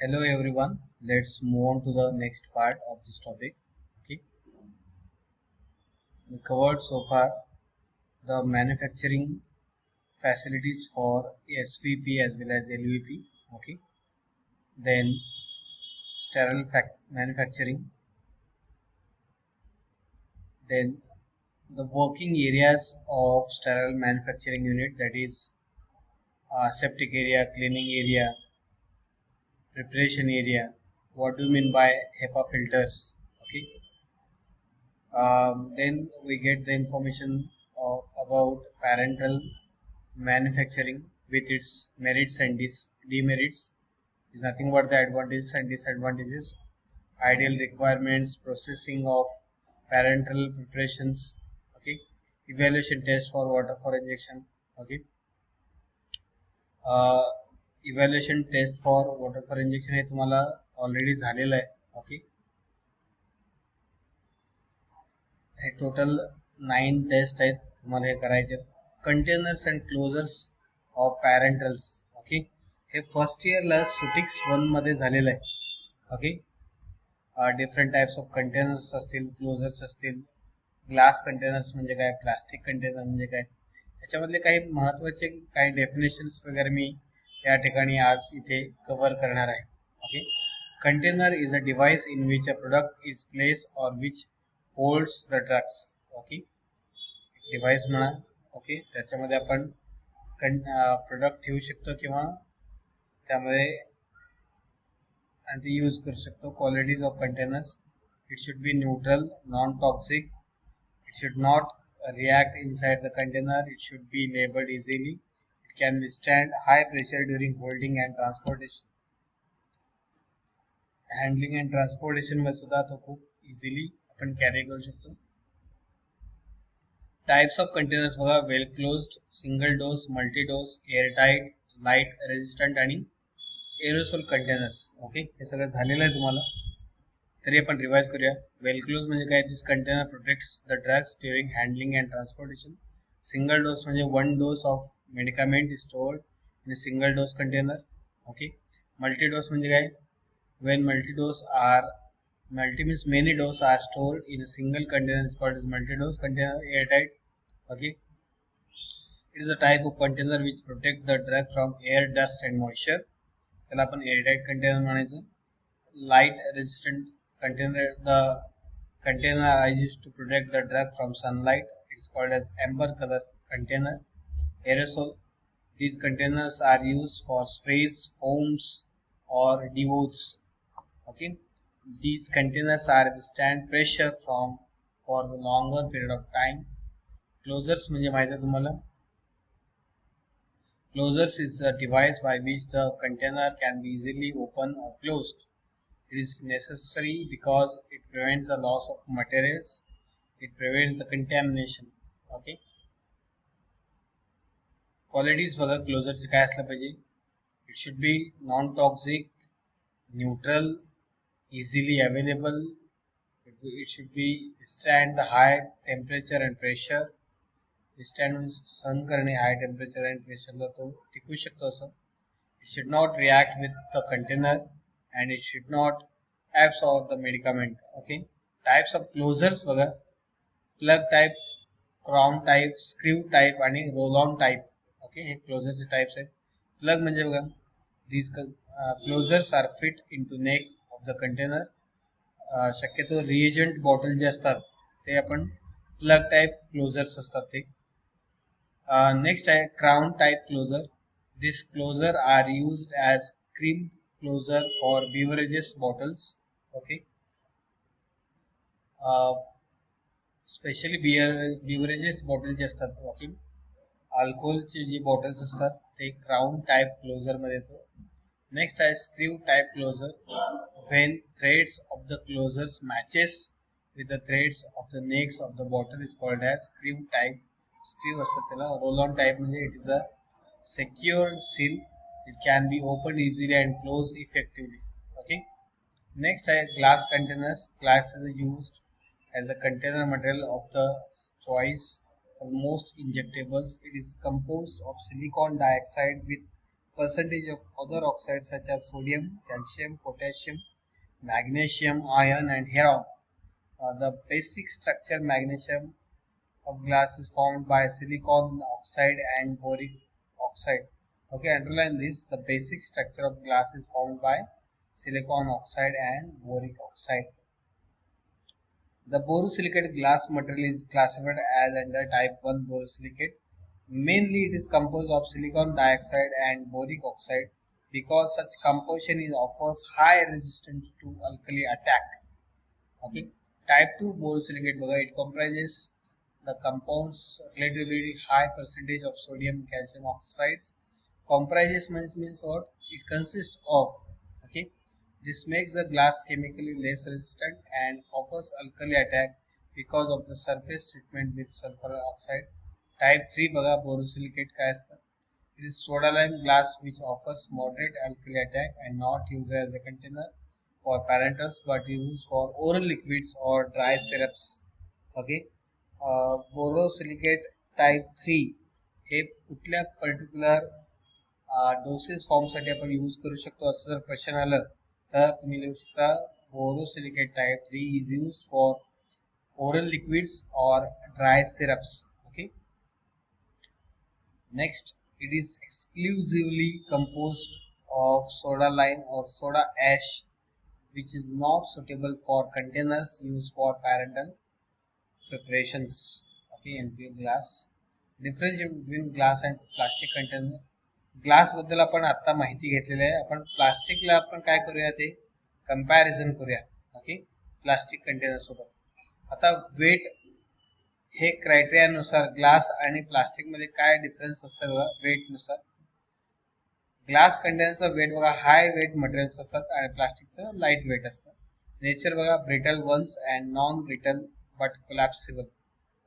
Hello everyone. Let's move on to the next part of this topic. Okay, we covered so far the manufacturing facilities for SVP as well as LVP. Okay, then manufacturing, then the working areas of sterile manufacturing unit, that is aseptic area, cleaning area, preparation area. What do you mean by HEPA filters? Okay, then we get the information about parental manufacturing with its merits and demerits. Is nothing but the advantages and disadvantages, ideal requirements, processing of parental preparations. Okay, evaluation test for water for injection. Okay, uh, evaluation test for water for injection हे तुम्हाला already झालेलं आहे. Okay, हे total 9 test आहेत तुम्हाला हे करायचे. Containers and closures of parenterals. Okay, हे first इयरला सुटिक्स 1 मध्ये झालेलं आहे. Okay, different types of containers असतील, क्लोजर्स असतील, ग्लास कंटेनर्स म्हणजे काय, प्लास्टिक कंटेनर म्हणजे काय, याच्यामधले काही महत्त्वाचे काही डेफिनेशन्स वगैरे मी या ठिकाणी आज इथे कव्हर करणार आहे. Okay, container is a device in which a product is place or which holds the drugs. Okay, device म्हणा. ओके, त्याच्यामध्ये आपण प्रोडक्ट ठेवू शकतो किंवा त्यामध्ये and the use करू शकतो. Qualities of containers: it should be neutral, non-toxic, it should not react inside the container, it should be labeled easily, it can withstand high pressure during holding and transportation. Handling and transportation मध्ये सुद्धा तो खूप easily आपण carry करू शकतो. Types of containers बघा, well closed, single डोस, multi डोस, airtight, light resistant आणि aerosol containers. Okay, हे सगळं झालेलं आहे तुम्हाला, तरी आपण रिवाइज करूया. वेल क्लोज म्हणजे काय, this container protects the drugs during handling and transportation. Single dose म्हणजे 1 dose of medicament is stored in a single dose container. Okay, multi dose म्हणजे काय, when multi means many doses are stored in a single container is called as multi-dose container. Airtight. Okay, it is a type of container which protect the drug from air, dust and moisture. त्याला आपण airtight container म्हणायचं. Light resistant container, the container are used to protect the drug from sunlight. It is called as amber color container. Aerosol, these containers are used for sprays, foams or devotes. Okay, these containers are withstand pressure from for the longer period of time. Closures म्हणजे माहिती आहे तुम्हाला. Closures is a device by which the container can be easily opened or closed. It is necessary because it prevents the loss of materials, it prevents the contamination. Okay, qualities बघा क्लोजरचे काय असलं पाहिजे. It should be non-toxic, neutral, easily available. It should be withstand the high temperature and pressure. Withstand means सहन करणे high temperature and pressure ला तो टिकू शकतो असं. It should not react with the container and it should not absorb the medicament. Okay, types of closures बघा, plug type, crown type, screw type आणि roll on type. Okay, hey closerचे types आहेत. Plug म्हणजे बघा, these closures are fit into neck of the container. शक्यतो reagent bottle जे असतात ते आपण प्लग टाइप क्लोजर्स असतात ते. नेक्स्ट आहे crown type closure. This closure are used as cream closure for beverages bottles. Okay, specially beverages bottle जे असतात, ओके, अल्कोहोलचे जे बॉटल्स असतात ते क्राउन टाइप क्लोजर मध्ये येतो. नेक्स्ट आहे screw type closure. When threads of the closures matches with the threads of the necks of the bottle is called as screw type. Screw असतात त्याला. Roll on type म्हणजे it is a secured seal. It can be opened easily and closed effectively. Okay. Next आहे glass containers. Glass is used as a container material of the choice for most injectables. It is composed of silicon dioxide with percentage of other oxides such as sodium, calcium, potassium, magnesium, iron, and heron. The basic structure magnesium of glass is formed by silicon oxide and boric oxide. Okay, underline this. The basic structure of glass is formed by silicon oxide and boric oxide. The borosilicate glass material is classified as under type 1 borosilicate. Mainly it is composed of silicon dioxide and boric oxide because such composition offers high resistance to alkali attack. Okay. Type 2 borosilicate it comprises the compounds relatively high percentage of sodium calcium oxides. Comprises means what? It consists of. Okay. This makes the glass chemically less resistant and offers alkali attack because of the surface treatment with sulfur oxide. Type 3 borosilicate काय असतं? It is soda lime glass which offers moderate alkali attack and not used as a container for parentals but used for oral liquids or dry syrups. Okay. Borosilicate type 3 हे कुठल्या particular doses फॉर्मसाठी आपण use करू शकतो असं जर question आलं तर तुम्ही लिहू शकता borosilicate type 3 is used for oral liquids or dry syrups. Okay. Next, it is exclusively composed of soda lime or soda ash which is not suitable for containers used for parental preparations. Okay, and glass. Difference between glass and plastic container. Glass बद्दल आपण आता माहिती घेतलेली आहे. आपण प्लास्टिकला आपण काय करूया ते कंपॅरिझन करूया. ओके, प्लास्टिक कंटेनर सोबत. आता वेट हे क्रायटेरियानुसार ग्लास आणि प्लास्टिक मध्ये काय डिफरन्स असतं बघा वेट नुसार. ग्लास कंटेनरचं वेट बघा हाय वेट मटेरियल्स असतात आणि प्लास्टिकचं लाईट वेट असतं. नेचर बघा brittle ones and non brittle but collapsible.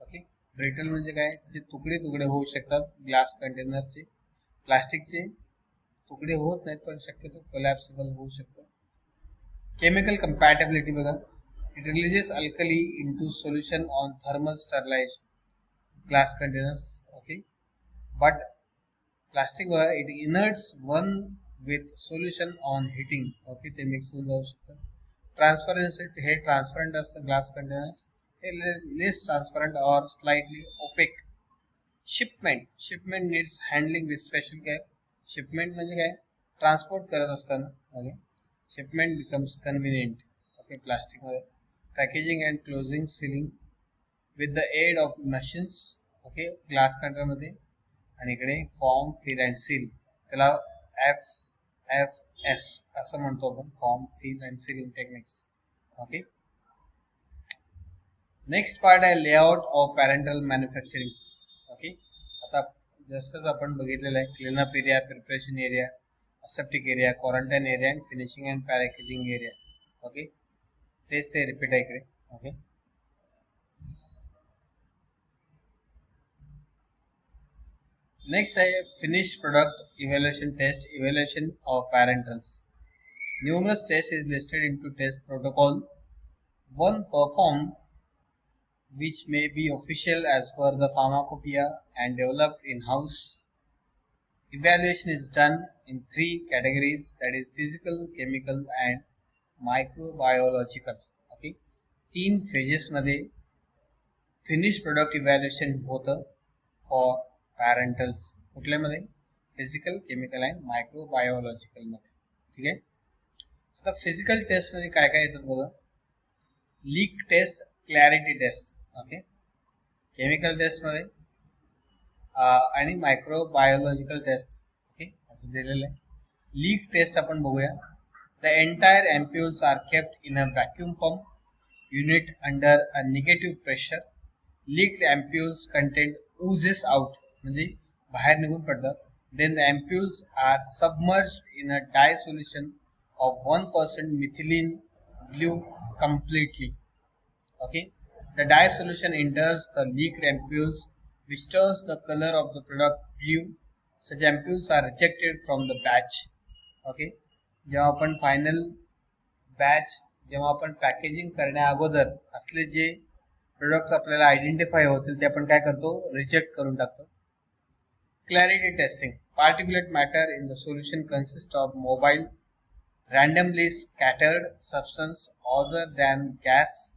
Okay, brittle म्हणजे काय त्याचे तुकडे तुकडे होऊ शकतात ग्लास कंटेनरचे. प्लास्टिकचे तुकडे होत नाहीत पण शक्यतो कोलॅप्सिबल होऊ शकतं. केमिकल कंपॅटेबिलिटी बघा. It releases alkali into solution on thermal sterilization glass containers. Okay, but plastic बघा it inerts one with solution on heating. Okay, ते मिक्स होऊन जाऊ शकतं. ट्रान्सपरन्सी हे ट्रान्सपरंट असतं ग्लास कंटेनर्स. हे less transparent or slightly opaque. Shipment needs handling with special care. Shipment म्हणजे काय ट्रान्सपोर्ट करत असताना. Okay, shipment becomes convenient. Okay, plastic मध्ये packaging and closing sealing with the aid of machines. Okay, glass container मध्ये आणि इकडे form fill and seal. त्याला FFS असं म्हणतो आपण, form fill and sealing techniques. Okay, next part आहे layout of parenteral manufacturing. Okay, आता जसंच आपण बघितलेलं आहे cleanup area, preparation area, aseptic area, quarantine area and finishing and packaging area. Okay, तेच ते रिपीट आहे इकडे. ओके, नेक्स्ट आहे finish product evaluation test, evaluation of parenterals. Numerous tests is listed into test protocol. One performed which may be official as per the pharmacopoeia and developed in-house. Evaluation is done in 3 categories, that is physical, chemical and microbiological. Okay, 3 phases मध्ये finish product evaluation होतं for पॅरेंटल्स. कुठल्यामध्ये? Physical, chemical and मायक्रोबायोलॉजिकल मध्ये. ठीक आहे, आता physical test मध्ये काय काय येतात बघा. Leak test, clarity test. Okay, chemical test मध्ये आणि मायक्रोबायोलॉजिकल टेस्ट. ओके, असं दिलेलं आहे. लीक टेस्ट आपण बघूया. The entire ampoules are kept in a vacuum pump unit under a negative pressure. Leaked ampules content oozes out म्हणजे बाहेर निघून पडतात. Then the ampules are submerged in a dye solution of 1% methylene blue completely. Okay, the dye solution enters the leaked ampules which turns the color of the product blue. Such ampules are rejected from the batch. Okay, जेव्हा आपण final batch जेव्हा आपण packaging करण्या अगोदर असले जे product आपल्याला identify होतील ते आपण काय करतो, रिजेक्ट करून टाकतो. Clarity testing. Particulate matter in the solution consists of mobile, randomly scattered substance other than gas,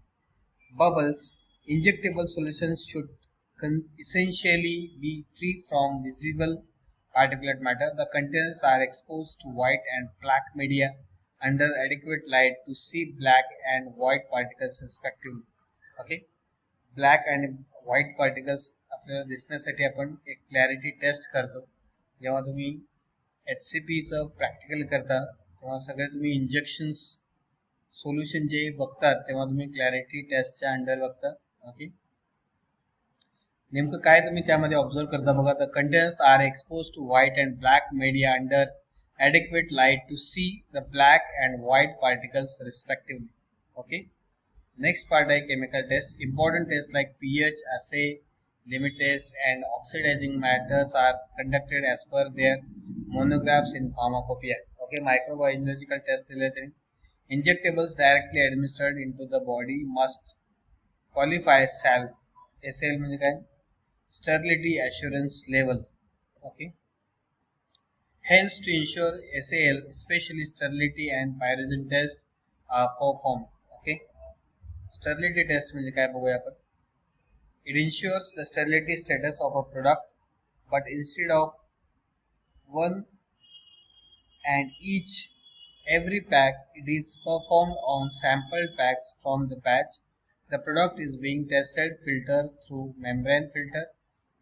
bubbles. Injectable solutions should essentially be free from visible particulate matter. The containers are exposed to white and black media under adequate light to see black and white particles respectively. Okay, black आणि white particles आपल्याला दिसण्यासाठी आपण एक clarity test करतो. जेव्हा तुम्ही HCPचं practical करता तेव्हा सगळे तुम्ही इंजेक्शन्स सोल्युशन जे बघतात तेव्हा तुम्ही क्लॅरिटी टेस्टच्या अंडर बघता. ओके, नेमकं काय तुम्ही त्यामध्ये ऑब्झर्व करता बघा. The containers are expose to white and black media under adequate light to see the black and white particles respectively. Okay, next part is chemical test. Important tests like pH, assay, limit tests and oxidizing matters are conducted as per their monographs in pharmacopoeia. Okay, microbiological test injectables directly administered into the body must qualify SAL. SAL म्हणजे काय? Sterility assurance level. Okay, hence to ensure SAL, especially sterility and pyrogen test are performed. Okay, sterility test म्हणजे काय बघूया आपण. It ensures the sterility status of a product, but instead of one and each every pack, it is performed on sampled packs from the batch. The product is being tested, filtered through membrane filter,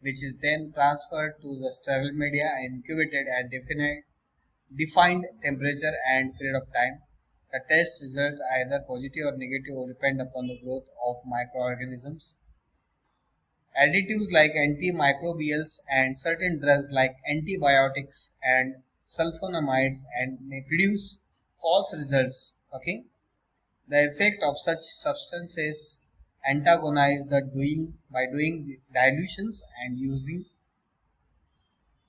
which is then transferred to the sterile media and incubated at defined temperature and period of time. The test results, either positive or negative, will depend upon the growth of microorganisms. Additives like antimicrobials and certain drugs like antibiotics and sulfonamides and may produce false results. Okay, the effect of such substances antagonize the by doing dilutions and using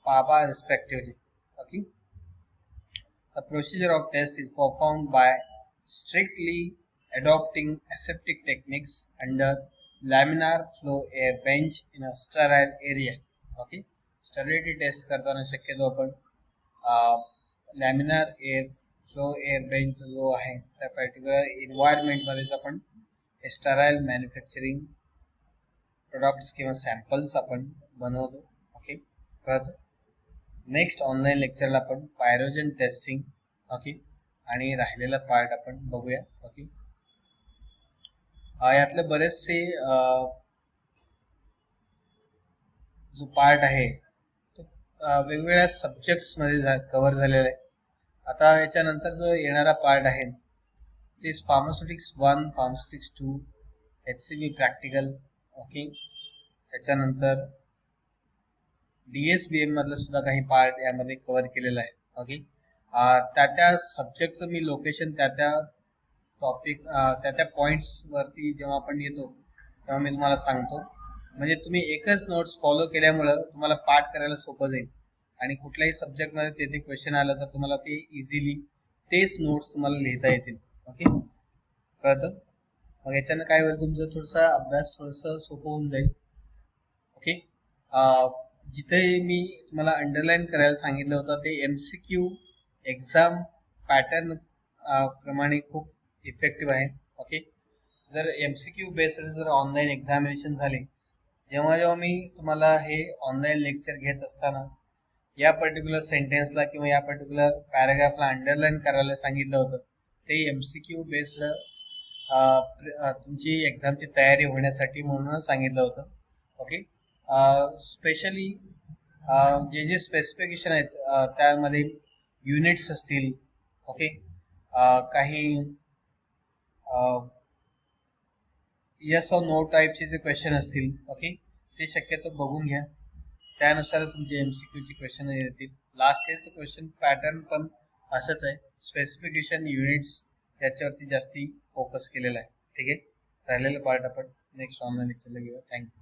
PABA respectively. Okay, the procedure of test is performed by strictly adopting aseptic techniques under laminar flow air bench in a sterile area. Okay, sterility test करताना शक्यतो आपण laminar air flow air bench जो आहे त्या particular environment मध्येच आपण sterile manufacturing products किंवा samples आपण बनवतो. ओके, कळतं. नेक्स्ट ऑनलाईन लेक्चरला आपण पायरोजन टेस्टिंग ओके आणि राहिलेला पार्ट आपण बघूया. ओके, यातले बरेचसे जो पार्ट आहे तो वेगवेगळ्या सब्जेक्ट्स मध्ये कव्हर झालेला आहे. आता याच्यानंतर जो येणारा पार्ट आहे ते pharmaceutics 1, pharmaceutics 2, HCP practical. Okay, त्याच्यानंतर DSBM मधलं सुद्धा काही पार्ट यामध्ये कव्हर केलेला आहे. ओके, त्या सब्जेक्टचं मी लोकेशन त्या टॉपिक त्या पॉइंट्स वरती जेव्हा आपण येतो तेव्हा मी तुम्हाला सांगतो. म्हणजे तुम्ही एकच नोट्स फॉलो केल्यामुळं तुम्हाला पाठ करायला सोपं जाईल आणि कुठल्याही सब्जेक्ट मध्ये तेथे क्वेश्चन आलं तर तुम्हाला ते इझिली तेच नोट्स तुम्हाला लिहिता येतील. ओके, कळतं. मग याच्यानं काय होईल, तुमचं थोडासा अभ्यास थोडंसं सोपं होऊन जाईल. ओके, जिथे मी तुम्हाला अंडरलाईन करायला सांगितलं होतं ते MCQ एक्झाम पॅटर्न प्रमाणे खूप इफेक्टिव्ह आहे. ओके, जर MCQ बेस्ड जर ऑनलाईन एक्झामिनेशन झाले, जेव्हा मी तुम्हाला हे ऑनलाईन लेक्चर घेत असताना या पर्टिक्युलर सेंटेन्सला किंवा या पर्टिक्युलर पॅराग्राफला अंडरलाईन करायला सांगितलं होतं, ते MCQ बेस्ड तुमची एक्झामची तयारी होण्यासाठी म्हणून सांगितलं होतं. ओके, स्पेशली जे स्पेसिफिकेशन आहेत त्यामध्ये युनिट्स असतील. ओके, काही येस और नो टाईपचे जे क्वेश्चन असतील. ओके, ते शक्यतो बघून घ्या, त्यानुसार तुमचे MCQ चे क्वेश्चन येतील. लास्ट इयरचं क्वेश्चन पॅटर्न पण असंच आहे, स्पेसिफिकेशन युनिट्स याच्यावरती जास्ती फोकस केलेला आहे. ठीक आहे, राहिलेलं पार्ट आपण नेक्स्ट ऑनलाईन लेक्चरला घेऊया. थँक्यू.